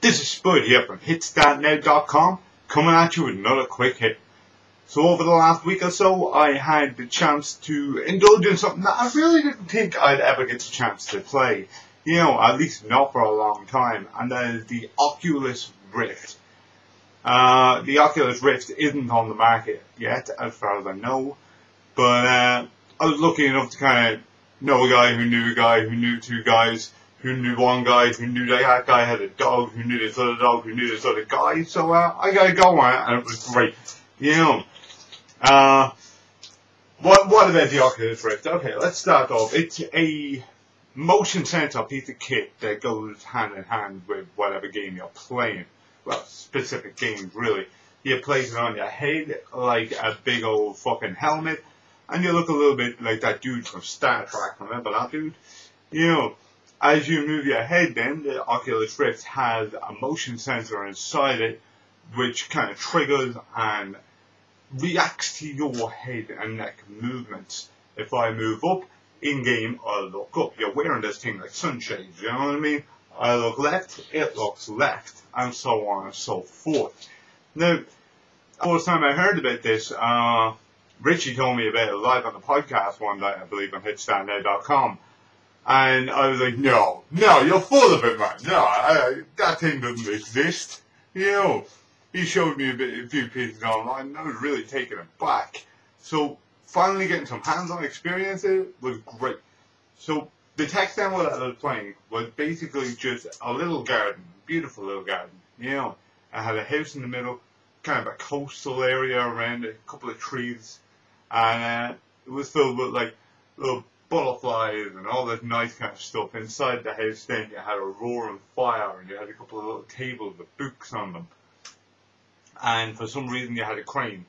This is Spud here from hitstartnow.com, coming at you with another quick hit. So over the last week or so, I had the chance to indulge in something that I really didn't think I'd ever get the chance to play. You know, at least not for a long time, and that is the Oculus Rift. The Oculus Rift isn't on the market yet, as far as I know, but I was lucky enough to kind of know a guy who knew a guy who knew two guys, who knew one guy, who knew that guy had a dog, who knew this other dog, who knew this other guy, so I got to go on it, and it was great. You know, what about the Oculus Rift? Okay, let's start off. It's a motion sensor piece of kit that goes hand in hand with whatever game you're playing. Well, specific games, really. You place it on your head like a big old fucking helmet, and you look a little bit like that dude from Star Trek. Remember that dude? You know, as you move your head then, the Oculus Rift has a motion sensor inside it, which kind of triggers and reacts to your head and neck movements. If I move up, in-game, I look up. You're wearing this thing like sunshades, you know what I mean? I look left, it looks left, and so on and so forth. Now, the first time I heard about this, Richie told me about it live on the podcast one night, I believe, on hitstartnow.com. And I was like, no, you're full of it, man. No, that thing doesn't exist. You know, he showed me a few pieces online, and I was really taken aback. So, finally getting some hands-on experience in it was great. So, the text demo that I was playing was basically just a little garden, beautiful little garden. You know, I had a house in the middle, kind of a coastal area around it, a couple of trees, and it was filled with like little butterflies and all that nice kind of stuff. Inside the house then you had a roaring fire, and you had a couple of little tables with books on them. And for some reason you had a crane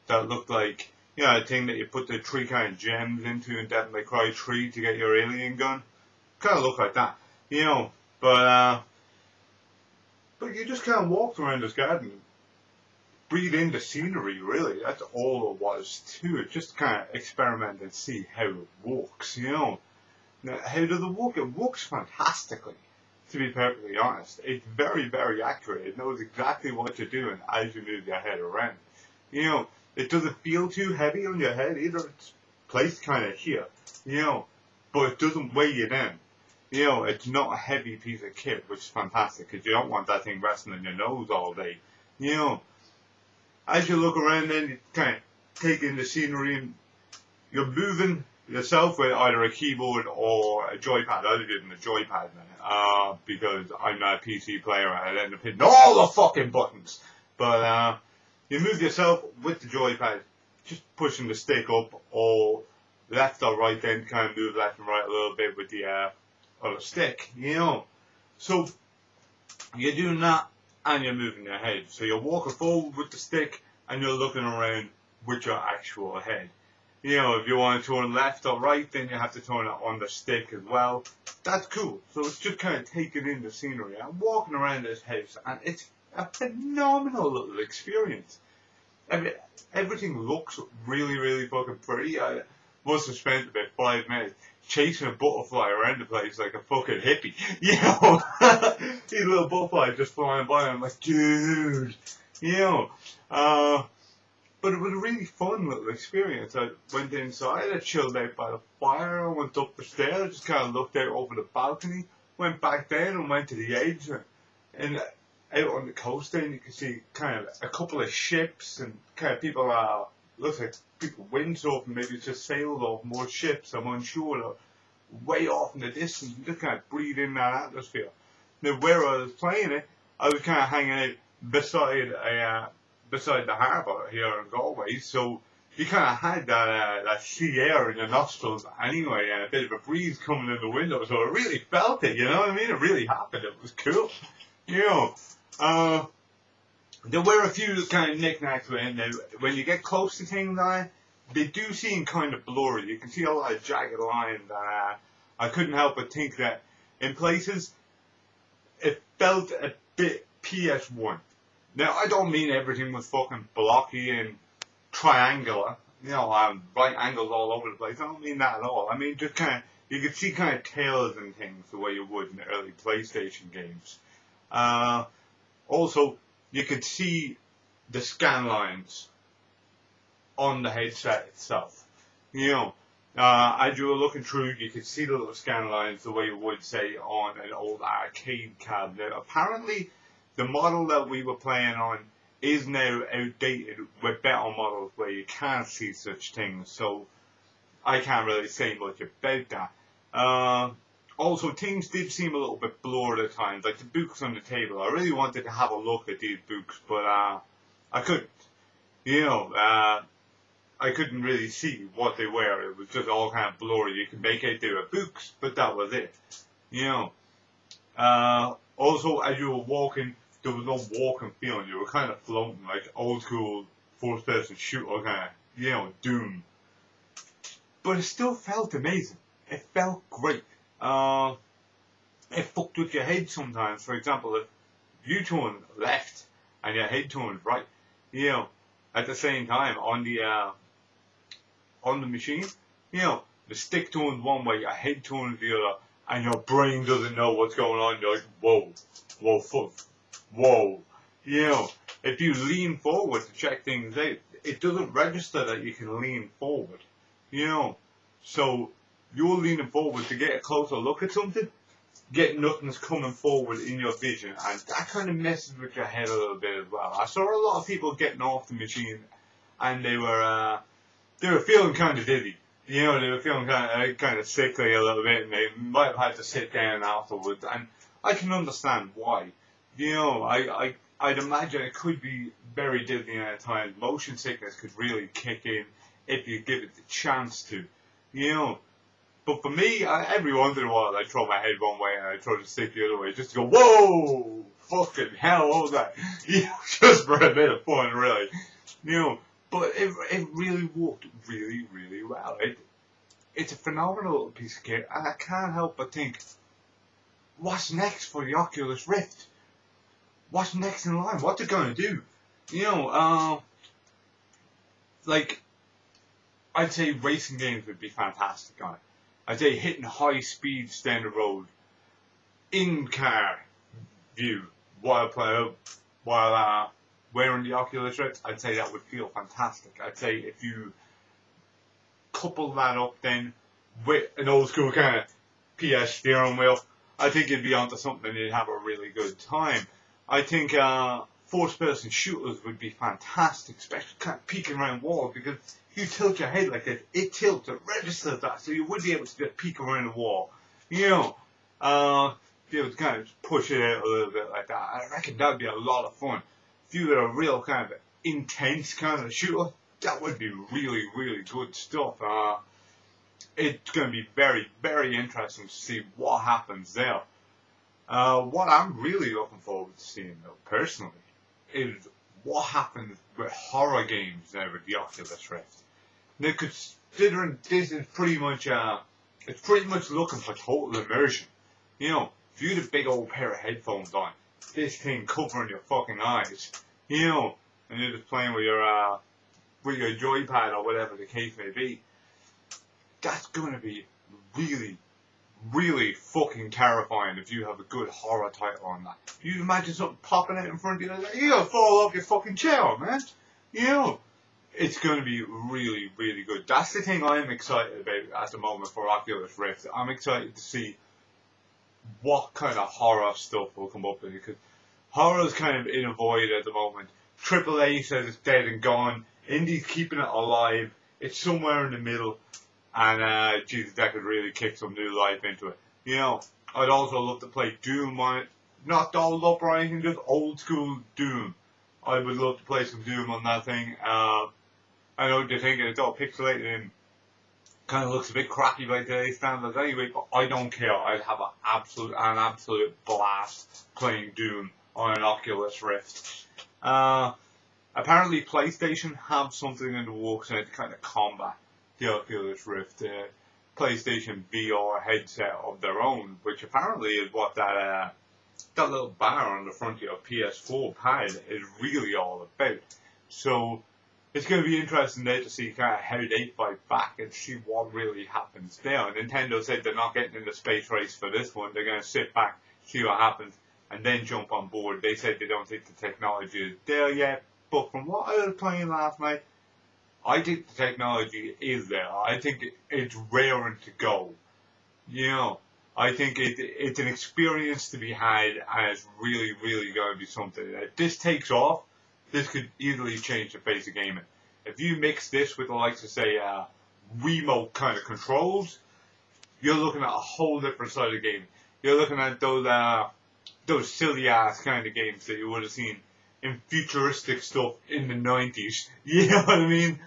that looked like, you know, a thing that you put the three kind of gems into in Devil May Cry 3 to get your alien gun. Kind of looked like that, you know. But you just kind of walked around this garden, breathe in the scenery, really. That's all it was to it. Just kind of experiment and see how it works, you know. Now, how does it work? It works fantastically, to be perfectly honest. It's very, very accurate. It knows exactly what you're doing as you move your head around. You know, it doesn't feel too heavy on your head either. It's placed kind of here, you know, but it doesn't weigh you down. You know, it's not a heavy piece of kit, which is fantastic, because you don't want that thing resting on your nose all day. You know, as you look around then, you kind of take in the scenery, and you're moving yourself with either a keyboard or a joypad. I was using the joypad now, because I'm not a PC player, and I'd end up hitting all the fucking buttons. But, you move yourself with the joypad, just pushing the stick up or left or right, then kind of move left and right a little bit with the other stick, you know. So you're doing that and you're moving your head. So you're walking forward with the stick and you're looking around with your actual head. You know, if you want to turn left or right, then you have to turn it on the stick as well. That's cool. So it's just kind of taking in the scenery. I'm walking around this house and it's a phenomenal little experience. I mean, everything looks really, really fucking pretty. I must have spent about 5 minutes chasing a butterfly around the place like a fucking hippie. You know, these little butterflies just flying by, and I'm like, dude, you know. But it was a really fun little experience. I went inside, I chilled out by the fire, I went up the stairs, just kind of looked out over the balcony, went back down and went to the edge, and out on the coast then you can see kind of a couple of ships and kind of people looks like people windsurfing, maybe it's just sailed off more ships, I'm unsure, or way off in the distance, and just kind of breathe in that atmosphere. Now where I was playing it, I was kind of hanging out beside the harbour here in Galway, so you kind of had that sea air in your nostrils anyway, and a bit of a breeze coming in the window, so I really felt it, you know what I mean? It really happened, it was cool, you know. There were a few kind of knickknacks with it. Now, when you get close to things, they do seem kind of blurry. You can see a lot of jagged lines, and I couldn't help but think that in places it felt a bit PS1. Now, I don't mean everything was fucking blocky and triangular, you know, right angles all over the place. I don't mean that at all. I mean just kind of, you could see kind of tails and things the way you would in the early PlayStation games. Also, you could see the scan lines on the headset itself. You know, as you were looking through, you could see the little scan lines the way you would say on an old arcade cabinet. Apparently, the model that we were playing on is now outdated with better models where you can't see such things. So I can't really say much about that. Also, things did seem a little bit blurred at times, like the books on the table. I really wanted to have a look at these books, but I couldn't. You know, I couldn't really see what they were. It was just all kind of blurry. You could make out they were books, but that was it. You know. Also, as you were walking, there was no walking feeling. You were kind of floating, like old school first-person shooter kind of, you know, Doom. But it still felt amazing. It felt great. It fucked with your head sometimes. For example, if you turn left and your head turns right, you know, at the same time on the machine, you know, the stick turns one way, your head turns the other, and your brain doesn't know what's going on. You're like, whoa, whoa, fuck, whoa. You know, if you lean forward to check things out, it doesn't register that you can lean forward. You know, so you're leaning forward to get a closer look at something, yet nothing's coming forward in your vision, and that kind of messes with your head a little bit as well. I saw a lot of people getting off the machine, and they were feeling kind of dizzy. You know, they were feeling kind of sickly a little bit, and they might have had to sit down afterwards. And I can understand why. You know, I'd imagine it could be very dizzying at times. Motion sickness could really kick in if you give it the chance to. You know. But for me, every once in a while, I throw my head one way and I throw the stick the other way, just to go, whoa, fucking hell, what was that? You know, just for a bit of fun, really. You know, but it really worked really, really well. It's a phenomenal little piece of kit, and I can't help but think, what's next for the Oculus Rift? What's next in line? What's it going to do? You know, like, I'd say racing games would be fantastic on it. I'd say hitting high speeds down the road, in-car view, while wearing the Oculus Rift, I'd say that would feel fantastic. I'd say if you couple that up then with an old school kind of PS steering wheel, I think you'd be onto something and you'd have a really good time. I think first-person shooters would be fantastic, especially kind of peeking around walls, because if you tilt your head like this, it tilts, it registers that, so you would be able to just peek around the wall. You know, be able to kind of push it out a little bit like that. I reckon that would be a lot of fun. If you were a real kind of intense kind of shooter, that would be really, really good stuff. It's going to be very, very interesting to see what happens there. What I'm really looking forward to seeing, though, personally, is what happens with horror games now with the Oculus Rift. Now, considering this is pretty much, it's pretty much looking for total immersion. You know, if you had a big old pair of headphones on, this thing covering your fucking eyes, you know, and you're just playing with your joypad or whatever the case may be, that's going to be really, really fucking terrifying if you have a good horror title on that. You imagine something popping out in front of you, like, you're going to fall off your fucking chair, man. You know, it's going to be really, really good. That's the thing I'm excited about at the moment for Oculus Rift. I'm excited to see what kind of horror stuff will come up with it, because horror's kind of in a void at the moment. AAA says it's dead and gone. Indie's keeping it alive. It's somewhere in the middle. And, Jesus, that could really kick some new life into it. You know, I'd also love to play Doom on it. Not dolled up or anything, just old school Doom. I would love to play some Doom on that thing. I know what you're thinking, it's all pixelated and kind of looks a bit crappy by today's standards anyway, but I don't care. I'd have an absolute blast playing Doom on an Oculus Rift. Apparently PlayStation have something in the works now to kind of combat the Oculus Rift, PlayStation VR headset of their own, which apparently is what that little bar on the front of your PS4 pad is really all about. So it's going to be interesting there to see kind of how they fight back and see what really happens there. Nintendo said they're not getting in the space race for this one. They're going to sit back, see what happens. and then jump on board. They said they don't think the technology is there yet, but from what I was playing last night, I think the technology is there. I think it's raring to go. You know, I think it's an experience to be had, and it's really, really going to be something. If this takes off, this could easily change the face of gaming. If you mix this with the likes of, say, remote kind of controls, you're looking at a whole different side of gaming. You're looking at those silly ass kind of games that you would have seen in futuristic stuff in the 90s. You know what I mean?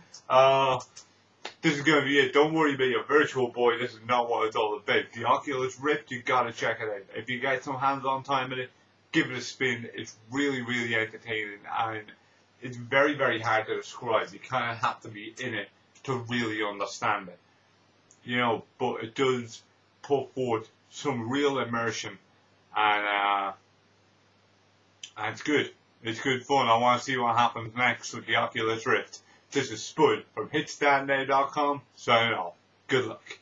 This is going to be it. Don't worry about your Virtual Boy. This is not what it's all about. The Oculus Rift, you got to check it out. If you get some hands-on time with it, give it a spin. It's really, really entertaining, and it's very, very hard to describe. You kind of have to be in it to really understand it. You know, but it does put forth some real immersion, and it's good. It's good fun. I want to see what happens next with the Oculus Rift. This is Spud from HitsThatNow.com, signing off. Good luck.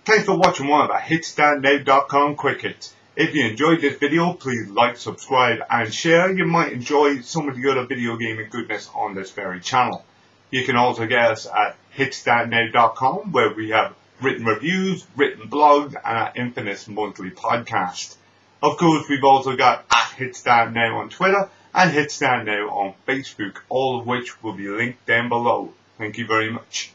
Thanks for watching one of the HitsThatNow.com quick hits. If you enjoyed this video, please like, subscribe, and share. You might enjoy some of the other video gaming goodness on this very channel. You can also get us at HitsThatNow.com, where we have written reviews, written blogs, and our infamous monthly podcast. Of course, we've also got at HitsThatNow on Twitter and HitsThatNow on Facebook, all of which will be linked down below. Thank you very much.